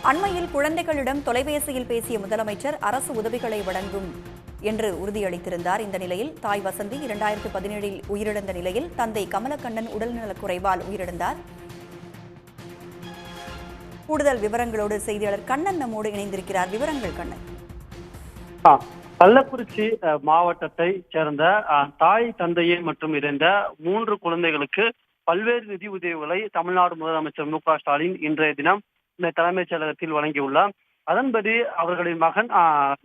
அண்மையில் குழந்தைகளிடம் தொலைபேசியில் பேசிய முதலமைச்சர் அரசு உதவிகளை வழங்கும் என்று உறுதியளித்திருந்தார். இந்த நிலையில் தாய் வசந்தி 2017 உயிரிழந்த நிலையில் தந்தை கமலக்கண்ணன் உடல்நலக்குறைவால் உயிரிழந்தார். கூடுதல் விவரங்களோடு செய்தியாளர் கண்ணன் நம்மோடு இணைந்திருக்கிறார். விவரங்கள் கண்ணன். கள்ளக்குறிச்சி மாவட்டத்தை சேர்ந்த தாய் தந்தையை மற்றும் இணைந்த 3 குழந்தைகளுக்கு பல்வேறு நிதி உதவிகளை தமிழ்நாடு முதலமைச்சர் மு.க. ஸ்டாலின் இன்றைய தினம் இந்த தலைமைச் செயலகத்தில் வழங்கியுள்ளார். அதன்படி அவர்களின் மகன்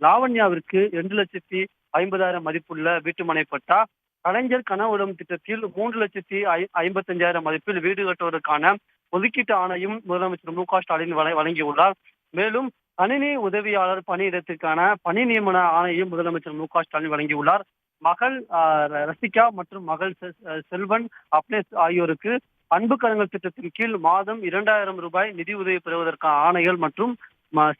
லாவண்யாவிற்கு 2,50,000 மதிப்புள்ள வீட்டுமனை பட்டா, கலைஞர் கனவுடம் திட்டத்தில் 3,55,000 மதிப்பில் வீடு கட்டுவதற்கான ஒதுக்கீட்டு ஆணையும் முதலமைச்சர் மு.க. ஸ்டாலின் வழங்கியுள்ளார். மேலும் கணினி உதவியாளர் பணியிடத்திற்கான பணி நியமன ஆணையும் முதலமைச்சர் மு.க. ஸ்டாலின் வழங்கியுள்ளார். மகள் ரசிகா மற்றும் மகள் செல்வன் அப்னேஸ் ஆகியோருக்கு அன்பு கரங்கள் திட்டத்தின் கீழ் மாதம் 2,000 ரூபாய் நிதி உதவி பெறுவதற்கான ஆணைகள் மற்றும்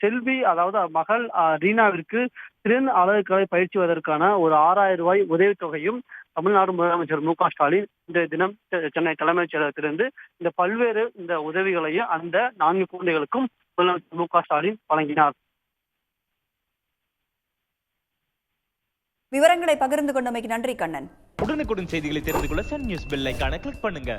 செல்வி அதாவது மகள் ரீனாவிற்கு திறன் அழகுக்கலை பயிற்சிவதற்கான ஒரு 6,000 ரூபாய் உதவித்தொகையும் தமிழ்நாடு முதலமைச்சர் மு.க. ஸ்டாலின் இந்த தினம் சென்னை தலைமைச் செயலகத்திலிருந்து இந்த பல்வேறு இந்த உதவிகளையும் அந்த 4 குழந்தைகளுக்கும் முதலமைச்சர் மு.க. ஸ்டாலின் வழங்கினார். விவரங்களை பகிர்ந்து கொண்டமைக்கு நன்றி கண்ணன். உடனுக்குடன் செய்திகளை தெரிந்து கொள்ள சன் நியூஸ் பெல் ஐகானை கிளிக் பண்ணுங்க.